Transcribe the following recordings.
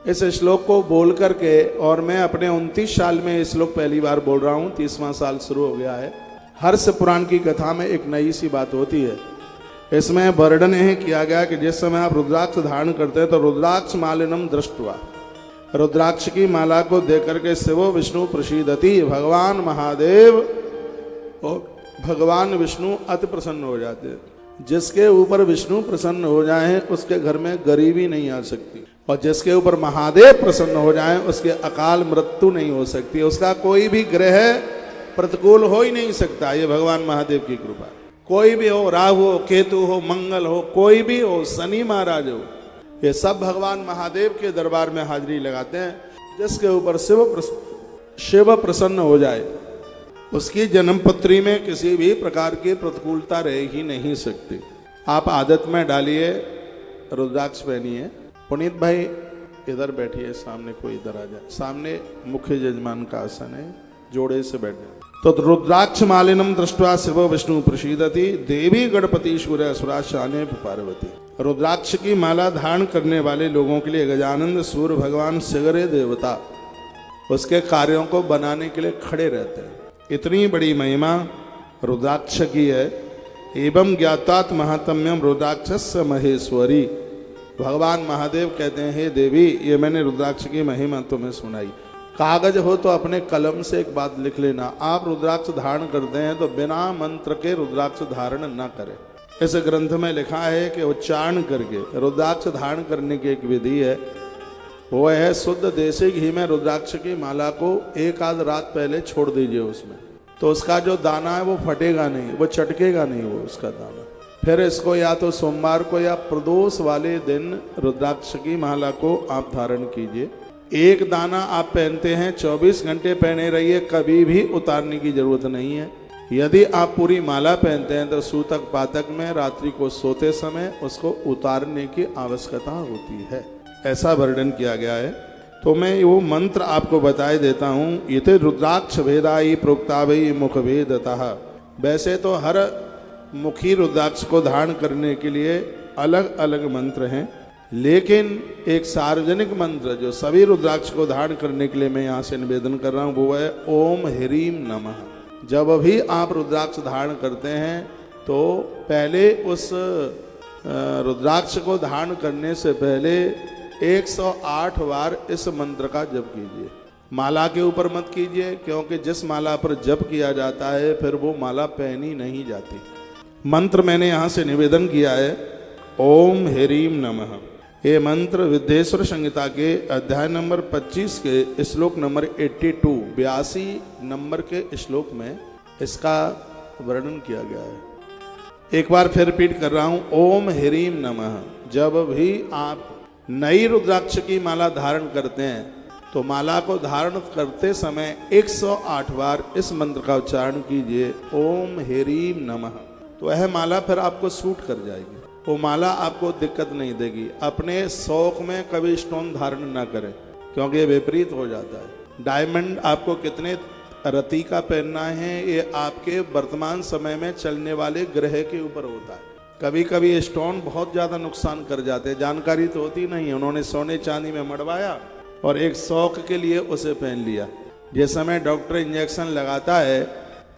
इस श्लोक को बोल करके, और मैं अपने 29 साल में ये श्लोक पहली बार बोल रहा हूँ, 30वां साल शुरू हो गया है। हर्ष पुराण की कथा में एक नई सी बात होती है। इसमें वर्णन यह किया गया कि जिस समय आप रुद्राक्ष धारण करते हैं तो रुद्राक्ष मालिनम दृष्टवा, रुद्राक्ष की माला को देख करके शिवो विष्णु प्रसीदति, भगवान महादेव और भगवान विष्णु अति प्रसन्न हो जाते हैं। जिसके ऊपर विष्णु प्रसन्न हो जाए उसके घर में गरीबी नहीं आ सकती, और जिसके ऊपर महादेव प्रसन्न हो जाए उसके अकाल मृत्यु नहीं हो सकती, उसका कोई भी ग्रह प्रतिकूल हो ही नहीं सकता। ये भगवान महादेव की कृपा। कोई भी हो, राहु हो, केतु हो, मंगल हो, कोई भी हो, शनि महाराज हो, ये सब भगवान महादेव के दरबार में हाजिरी लगाते हैं। जिसके ऊपर शिव प्रसन्न हो जाए उसकी जन्मपत्री में किसी भी प्रकार की प्रतिकूलता रह ही नहीं सकती। आप आदत में डालिए, रुद्राक्ष पहनिए। पुनीत भाई इधर बैठिए, सामने कोई इधर आ जाए, सामने मुख्य यजमान का आसन है, जोड़े से बैठे। तो रुद्राक्ष मालिनम दृष्ट्वा शिव विष्णु प्रसीदति, देवी गणपति सूर्य असुराशाने पार्वती। रुद्राक्ष की माला धारण करने वाले लोगों के लिए गजानंद सूर्य भगवान शिगरे देवता उसके कार्यों को बनाने के लिए खड़े रहते हैं। इतनी बड़ी महिमा रुद्राक्ष की है। एवं ज्ञातात महात्म्यम रुद्राक्षस्य महेश्वरी। भगवान महादेव कहते हैं, हे देवी, ये मैंने रुद्राक्ष की महिमा तुम्हें सुनाई। कागज हो तो अपने कलम से एक बात लिख लेना, आप रुद्राक्ष धारण करते हैं तो बिना मंत्र के रुद्राक्ष धारण न करें। इस ग्रंथ में लिखा है कि उच्चारण करके रुद्राक्ष धारण करने की एक विधि है। वो है शुद्ध देसी घी में रुद्राक्ष की माला को एक आध रात पहले छोड़ दीजिए उसमें, तो उसका जो दाना है वो फटेगा नहीं, वो चटकेगा नहीं वो उसका दाना। फिर इसको या तो सोमवार को या प्रदोष वाले दिन रुद्राक्ष की माला को आप धारण कीजिए। एक दाना आप पहनते हैं, 24 घंटे पहने रहिए, कभी भी उतारने की जरूरत नहीं है। यदि आप पूरी माला पहनते हैं तो सूतक पातक में रात्रि को सोते समय उसको उतारने की आवश्यकता होती है, ऐसा वर्णन किया गया है। तो मैं वो मंत्र आपको बताए देता हूँ। ये तो रुद्राक्ष भेदाई प्रोक्ता भई मुख भेदतः। वैसे तो हर मुखी रुद्राक्ष को धारण करने के लिए अलग अलग मंत्र हैं, लेकिन एक सार्वजनिक मंत्र जो सभी रुद्राक्ष को धारण करने के लिए मैं यहाँ से निवेदन कर रहा हूँ वो है ओम ह्रीम नमः। जब भी आप रुद्राक्ष धारण करते हैं तो पहले उस रुद्राक्ष को धारण करने से पहले 108 बार इस मंत्र का जप कीजिए। माला के ऊपर मत कीजिए, क्योंकि जिस माला पर जप किया जाता है फिर वो माला पहनी नहीं जाती। मंत्र मैंने यहाँ से निवेदन किया है, ओम ह्रीम नमः। ये मंत्र विद्येश्वर संहिता के अध्याय नंबर 25 के श्लोक नंबर 82 नंबर के श्लोक में इसका वर्णन किया गया है। एक बार फिर रिपीट कर रहा हूँ, ओम ह्रीम नमः। जब भी आप नई रुद्राक्ष की माला धारण करते हैं तो माला को धारण करते समय 108 बार इस मंत्र का उच्चारण कीजिए, ओम ह्रीम नमः। तो वह माला फिर आपको सूट कर जाएगी, वो माला आपको दिक्कत नहीं देगी। अपने शौक में कभी स्टोन धारण ना करें, क्योंकि ये विपरीत हो जाता है। डायमंड आपको कितने रति का पहनना है ये आपके वर्तमान समय में चलने वाले ग्रह के ऊपर होता है। कभी कभी ये स्टोन बहुत ज़्यादा नुकसान कर जाते हैं, जानकारी तो होती नहीं है। उन्होंने सोने चांदी में मड़वाया और एक शौक के लिए उसे पहन लिया। जिस समय डॉक्टर इंजेक्शन लगाता है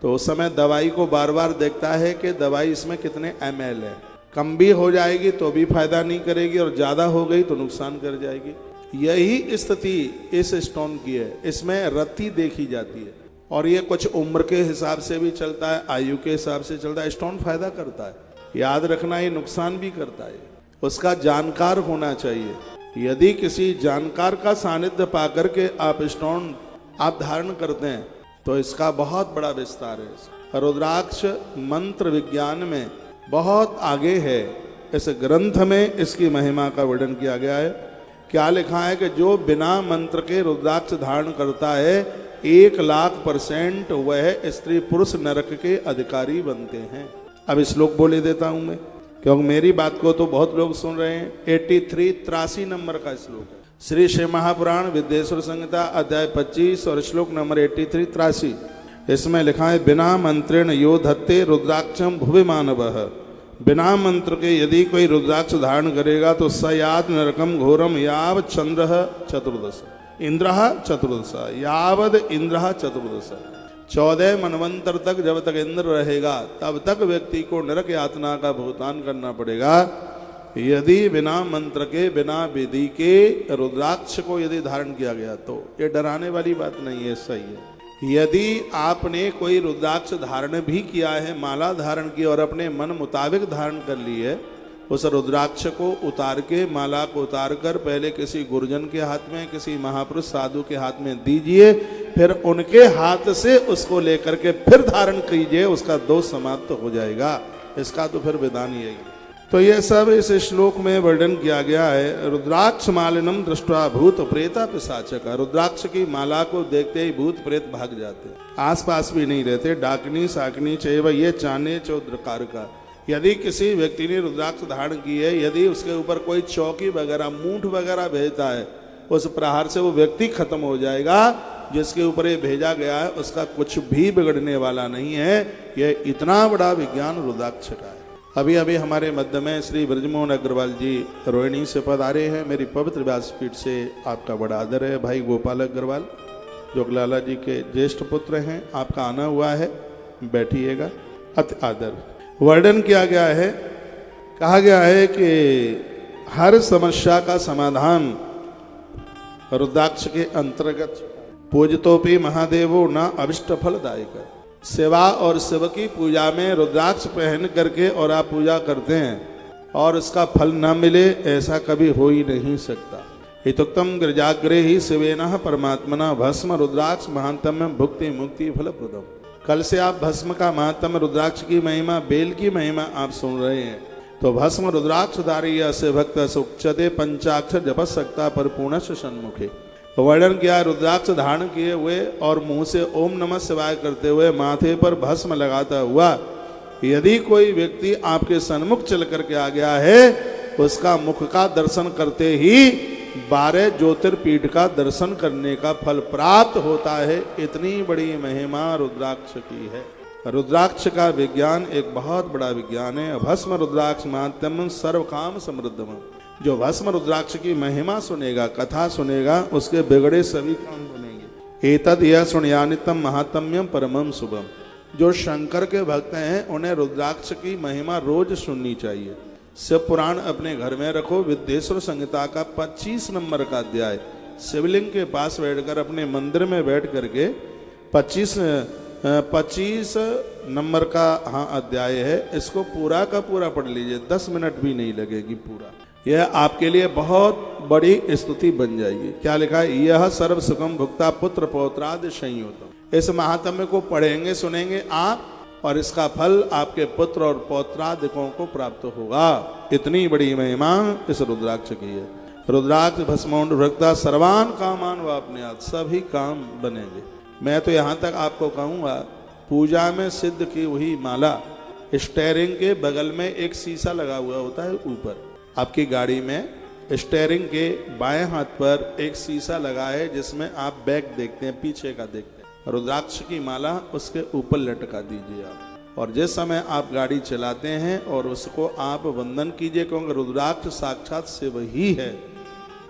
तो उस समय दवाई को बार बार देखता है कि दवाई इसमें कितने ml है। कम भी हो जाएगी तो भी फायदा नहीं करेगी, और ज़्यादा हो गई तो नुकसान कर जाएगी। यही स्थिति इस स्टोन की है। इसमें रति देखी जाती है, और ये कुछ उम्र के हिसाब से भी चलता है, आयु के हिसाब से चलता है। स्टोन फायदा करता है, याद रखना, ये नुकसान भी करता है। उसका जानकार होना चाहिए। यदि किसी जानकार का सानिध्य पा करके आप स्टोन आप धारण करते हैं तो इसका बहुत बड़ा विस्तार है। रुद्राक्ष मंत्र विज्ञान में बहुत आगे है। इस ग्रंथ में इसकी महिमा का वर्णन किया गया है। क्या लिखा है कि जो बिना मंत्र के रुद्राक्ष धारण करता है 1,00,000% वह स्त्री पुरुष नरक के अधिकारी बनते हैं। अब श्लोक बोले देता हूं मैं, क्योंकि मेरी बात को तो बहुत लोग सुन रहे हैं। 83 नंबर का श्लोक है। श्री शिव महापुराण विद्येश्वर संहिता अध्याय 25 और श्लोक नंबर 83 इसमें लिखा है, बिना मंत्रेण यो धत्ते रुद्राक्षम भुवि मानवः बिना मंत्र के यदि कोई रुद्राक्ष धारण करेगा तो सयात नरकम घोरम याव चंद्र चतुर्दश इंद्र चतुर्दश यावद इंद्र चतुर्दश 14 मनवंतर तक जब तक इंद्र रहेगा तब तक व्यक्ति को नरक यातना का भुगतान करना पड़ेगा यदि बिना मंत्र के बिना विधि के रुद्राक्ष को यदि धारण किया गया तो। ये डराने वाली बात नहीं है, सही है। यदि आपने कोई रुद्राक्ष धारण भी किया है, माला धारण की और अपने मन मुताबिक धारण कर ली है, उस रुद्राक्ष को उतार के, माला को उतार कर पहले किसी गुरुजन के हाथ में, किसी महापुरुष साधु के हाथ में दीजिए, फिर उनके हाथ से उसको लेकर के फिर धारण कीजिए, उसका दोष समाप्त हो जाएगा। इसका तो फिर विधान यही है। तो ये सब इस श्लोक में वर्णन किया गया है। रुद्राक्ष मालिनम दृष्टवा भूत प्रेता पिशाचक। रुद्राक्ष की माला को देखते ही भूत प्रेत भाग जाते, आसपास भी नहीं रहते। डाकनी साकनी चैव ये चाने चौद्रकार का। यदि किसी व्यक्ति ने रुद्राक्ष धारण की है, यदि उसके ऊपर कोई चौकी वगैरह मूठ वगैरह भेजता है, उस प्रहार से वो व्यक्ति खत्म हो जाएगा। जिसके ऊपर ये भेजा गया है उसका कुछ भी बिगड़ने वाला नहीं है। यह इतना बड़ा विज्ञान रुद्राक्ष का है। अभी अभी हमारे मध्य में श्री ब्रजमोहन अग्रवाल जी रोहिणी से पधारे हैं। मेरी पवित्र व्यासपीठ से आपका बड़ा आदर है। भाई गोपाल अग्रवाल जोगलाला जी के ज्येष्ठ पुत्र हैं, आपका आना हुआ है, बैठिएगा। अति आदर वर्णन किया गया है। कहा गया है कि हर समस्या का समाधान रुद्राक्ष के अंतर्गत पूजतोपि महादेवो न अभिष्ट फलदायक। सेवा और शिव की पूजा में रुद्राक्ष पहन करके और आप पूजा करते हैं और उसका फल न मिले, ऐसा कभी हो ही नहीं सकता। हितोक्तम गिरजाग्रे ही शिवेन परमात्मना भस्म रुद्राक्ष महात्म्य भुक्ति मुक्ति फलप्रदम। कल से आप भस्म का महात्म्य, रुद्राक्ष की महिमा, बेल की महिमा आप सुन रहे हैं। तो भस्म रुद्राक्ष धारी से भक्त सुक्षते पंचाक्षर जप सकता परिपूर्ण सन्मुखे। वर्णन किया रुद्राक्ष धारण किए हुए और मुंह से ओम नमः शिवाय करते हुए माथे पर भस्म लगाता हुआ यदि कोई व्यक्ति आपके सन्मुख चल करके आ गया है, उसका मुख का दर्शन करते ही 12 ज्योतिर्पीठ का दर्शन करने का फल प्राप्त होता है। इतनी बड़ी महिमा रुद्राक्ष की है। रुद्राक्ष का विज्ञान एक बहुत बड़ा विज्ञान है। भस्म रुद्राक्ष महात्म्यम सर्व काम समृद्धम। जो भस्म रुद्राक्ष की महिमा सुनेगा, कथा सुनेगा, उसके बिगड़े सभी काम बनेंगे। एतद यह सुनयानितम महात्म्यम परमम शुभम। जो शंकर के भक्त हैं उन्हें रुद्राक्ष की महिमा रोज सुननी चाहिए। शिव पुराण अपने घर में रखो। विद्येश्वर संहिता का 25 नंबर का अध्याय शिवलिंग के पास बैठकर अपने मंदिर में बैठ करके 25 नंबर का अध्याय है। इसको पूरा का पूरा पढ़ लीजिए, 10 मिनट भी नहीं लगेगी पूरा। यह आपके लिए बहुत बड़ी स्तुति बन जाएगी। क्या लिखा है? यह सर्व सुखम भुक्ता पुत्र पौत्रादि संयुतम। इस महात्म्य को पढ़ेंगे, सुनेंगे आप, और इसका फल आपके पुत्र और पौत्रादिकों को प्राप्त होगा। इतनी बड़ी महिमा इस रुद्राक्ष की है। रुद्राक्ष भस्मोंड भक्ता सर्वान कामान वापन्यात्। सभी काम बनेंगे। मैं तो यहाँ तक आपको कहूँगा, पूजा में सिद्ध की हुई माला, स्टेयरिंग के बगल में एक शीशा लगा हुआ होता है। ऊपर आपकी गाड़ी में स्टेयरिंग के बाएं हाथ पर एक शीशा लगा है जिसमें आप बैक देखते हैं, पीछे का देखते हैं। रुद्राक्ष की माला उसके ऊपर लटका दीजिए आप, और जिस समय आप गाड़ी चलाते हैं और उसको आप वंदन कीजिए, क्योंकि रुद्राक्ष साक्षात शिव ही है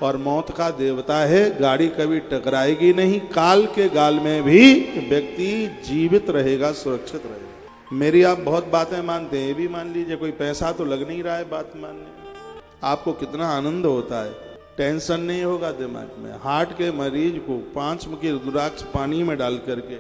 और मौत का देवता है। गाड़ी कभी टकराएगी नहीं। काल के गाल में भी व्यक्ति जीवित रहेगा, सुरक्षित रहेगा। मेरी आप बहुत बातें मानते हैं, ये भी मान लीजिए। कोई पैसा तो लग नहीं रहा है बात मानने। आपको कितना आनंद होता है, टेंशन नहीं होगा दिमाग में। हार्ट के मरीज को 5 मुखी रुद्राक्ष पानी में डाल करके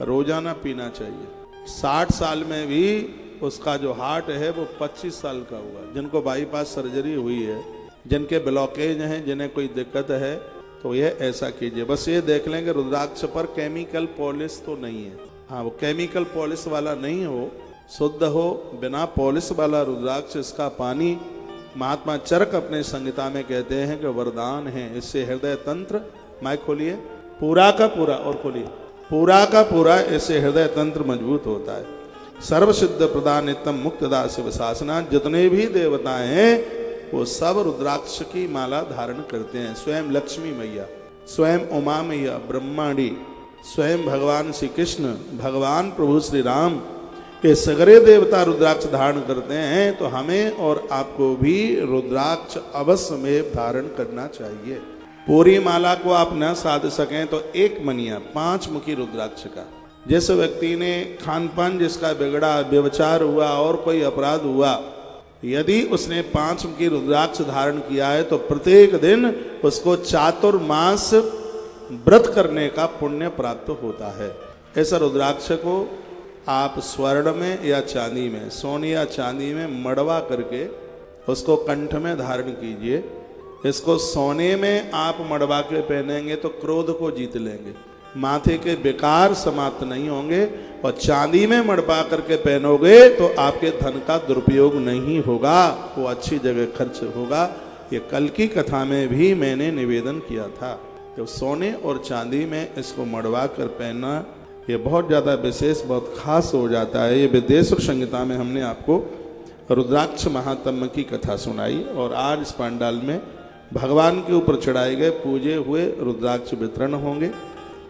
रोजाना पीना चाहिए। 60 साल में भी उसका जो हार्ट है वो 25 साल का हुआ। जिनको बाईपास सर्जरी हुई है, जिनके ब्लॉकेज हैं, जिन्हें कोई दिक्कत है, तो यह ऐसा कीजिए। बस ये देख लेंगे रुद्राक्ष पर केमिकल पॉलिश तो नहीं है। हाँ, वो केमिकल पॉलिश वाला नहीं हो, शुद्ध हो, बिना पॉलिश वाला रुद्राक्ष। इसका पानी महात्मा चरक अपने संहिता में कहते हैं कि वरदान है। इससे हृदय तंत्र, माइक खोलिए, पूरा का पूरा, और खोलिए, पूरा का पूरा, इससे हृदय तंत्र मजबूत होता है। सर्व सिद्ध प्रदान नित्यम मुक्तदा शिव शासना। जितने भी देवताएं हैं वो सब रुद्राक्ष की माला धारण करते हैं। स्वयं लक्ष्मी मैया, स्वयं उमा मैया ब्रह्मांडी, स्वयं भगवान श्री कृष्ण, भगवान प्रभु श्री राम, ये सगरे देवता रुद्राक्ष धारण करते हैं, तो हमें और आपको भी रुद्राक्ष अवश्य में धारण करना चाहिए। पूरी माला को आप न साध सकें तो एक मनिया 5 मुखी रुद्राक्ष का, जिस व्यक्ति ने खान पान जिसका बिगड़ा, व्यभिचार हुआ और कोई अपराध हुआ, यदि उसने 5 मुखी रुद्राक्ष धारण किया है तो प्रत्येक दिन उसको चातुर्मास व्रत करने का पुण्य प्राप्त होता है। ऐसा रुद्राक्ष को आप स्वर्ण में या चांदी में, सोने या चांदी में मड़वा करके उसको कंठ में धारण कीजिए। इसको सोने में आप मड़वा के पहनेंगे तो क्रोध को जीत लेंगे, माथे के विकार समाप्त नहीं होंगे, और चांदी में मड़वा करके पहनोगे तो आपके धन का दुरुपयोग नहीं होगा, वो अच्छी जगह खर्च होगा। ये कल की कथा में भी मैंने निवेदन किया था। तो सोने और चांदी में इसको मड़वा कर पहनना ये बहुत ज़्यादा विशेष, बहुत खास हो जाता है। ये विदेश्वर संहिता में हमने आपको रुद्राक्ष महात्म्य की कथा सुनाई, और आज इस पंडाल में भगवान के ऊपर चढ़ाए गए पूजे हुए रुद्राक्ष वितरण होंगे।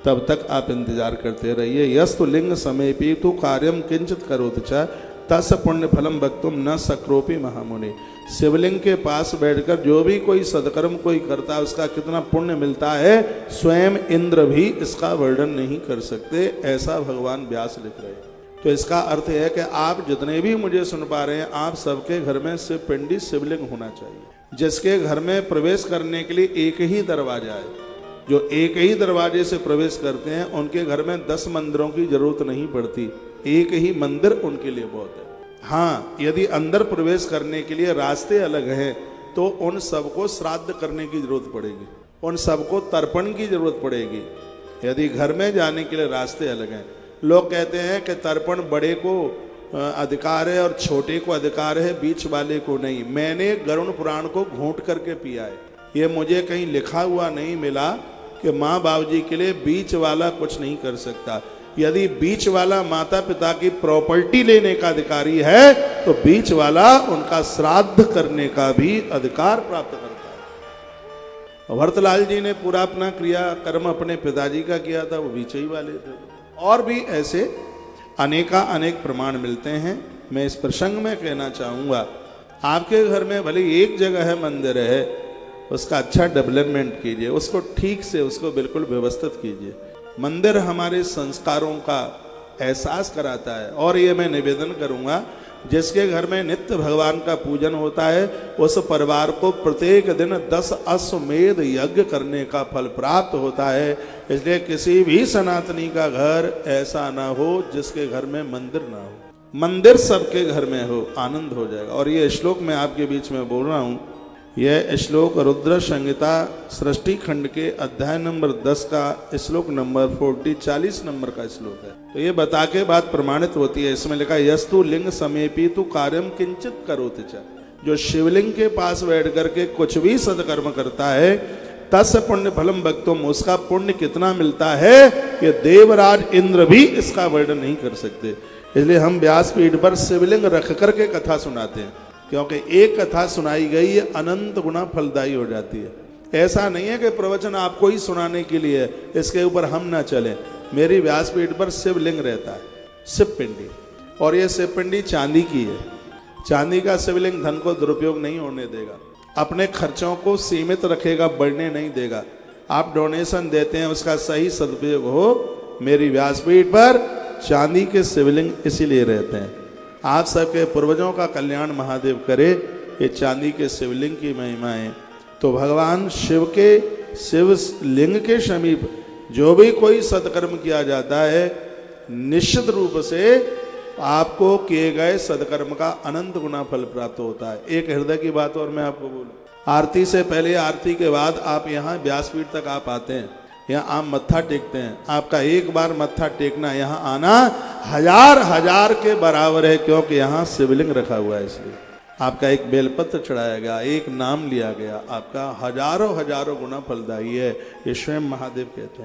तब तक आप इंतजार करते रहिए। यस्तु लिंग समेपीतु कार्यम किंचित करोति च तस् पुण्य फलम वक्तुम न शक्रोपि महामुनि। शिवलिंग के पास बैठकर जो भी कोई सदकर्म कोई करता है उसका कितना पुण्य मिलता है, स्वयं इंद्र भी इसका वर्णन नहीं कर सकते, ऐसा भगवान व्यास लिख रहे हैं। तो इसका अर्थ है कि आप जितने भी मुझे सुन पा रहे हैं, आप सबके घर में शिव पिंडी शिवलिंग होना चाहिए। जिसके घर में प्रवेश करने के लिए एक ही दरवाजा है, जो एक ही दरवाजे से प्रवेश करते हैं, उनके घर में 10 मंदिरों की जरूरत नहीं पड़ती, एक ही मंदिर उनके लिए बहुत है। हाँ, यदि अंदर प्रवेश करने के लिए रास्ते अलग हैं तो उन सबको श्राद्ध करने की जरूरत पड़ेगी, उन सबको तर्पण की जरूरत पड़ेगी। यदि घर में जाने के लिए रास्ते अलग हैं, लोग कहते हैं कि तर्पण बड़े को अधिकार है और छोटे को अधिकार है, बीच वाले को नहीं। मैंने गरुड़ पुराण को घोंट करके पिया है, ये मुझे कहीं लिखा हुआ नहीं मिला कि माँ बाप जी के लिए बीच वाला कुछ नहीं कर सकता। यदि बीच वाला माता पिता की प्रॉपर्टी लेने का अधिकारी है तो बीच वाला उनका श्राद्ध करने का भी अधिकार प्राप्त करता है। भरतलाल जी ने पूरा अपना क्रिया कर्म अपने पिताजी का किया था, वो बीच ही वाले थे। और भी ऐसे अनेक प्रमाण मिलते हैं। मैं इस प्रसंग में कहना चाहूँगा, आपके घर में भले एक जगह है मंदिर है, उसका अच्छा डेवलपमेंट कीजिए, उसको ठीक से उसको बिल्कुल व्यवस्थित कीजिए। मंदिर हमारे संस्कारों का एहसास कराता है। और ये मैं निवेदन करूँगा, जिसके घर में नित्य भगवान का पूजन होता है उस परिवार को प्रत्येक दिन 10 अश्वमेध यज्ञ करने का फल प्राप्त होता है। इसलिए किसी भी सनातनी का घर ऐसा ना हो जिसके घर में मंदिर ना हो। मंदिर सबके घर में हो, आनंद हो जाएगा। और ये श्लोक मैं आपके बीच में बोल रहा हूँ, यह श्लोक रुद्र संहिता सृष्टि खंड के अध्याय नंबर 10 का श्लोक नंबर 40 नंबर का श्लोक है। तो ये बता के बात प्रमाणित होती है। इसमें लिखा यस्तु लिंग समेपीतु कार्यम किंचित करोति च। जो शिवलिंग के पास बैठ करके कुछ भी सदकर्म करता है, तस् पुण्य फलम वक्तुम, उसका पुण्य कितना मिलता है कि देवराज इंद्र भी इसका वर्णन नहीं कर सकते। इसलिए हम व्यासपीठ पर शिवलिंग रख करके कथा सुनाते हैं, क्योंकि एक कथा सुनाई गई है अनंत गुना फलदायी हो जाती है। ऐसा नहीं है कि प्रवचन आपको ही सुनाने के लिए इसके ऊपर हम ना चलें। मेरी व्यासपीठ पर शिवलिंग रहता है, शिव पिंडी, और ये शिव पिंडी चांदी की है। चांदी का शिवलिंग धन को दुरुपयोग नहीं होने देगा, अपने खर्चों को सीमित रखेगा, बढ़ने नहीं देगा। आप डोनेशन देते हैं, उसका सही सदुपयोग हो। मेरी व्यासपीठ पर चांदी के शिवलिंग इसीलिए रहते हैं। आप सबके पूर्वजों का कल्याण महादेव करे। ये चांदी के शिवलिंग की महिमाएं, तो भगवान शिव के शिवलिंग के समीप जो भी कोई सत्कर्म किया जाता है, निश्चित रूप से आपको किए गए सत्कर्म का अनंत गुना फल प्राप्त होता है। एक हृदय की बात और मैं आपको बोलूं, आरती से पहले, आरती के बाद आप यहाँ व्यासपीठ तक आप आते हैं, यहाँ आप मत्था टेकते हैं। आपका एक बार मत्था टेकना, यहाँ आना 1000 के बराबर है, क्योंकि यहाँ शिवलिंग रखा हुआ है। इसलिए आपका एक बेलपत्र चढ़ाया गया, एक नाम लिया गया, आपका हजारों गुना फलदायी है। ये स्वयं महादेव कहते हैं।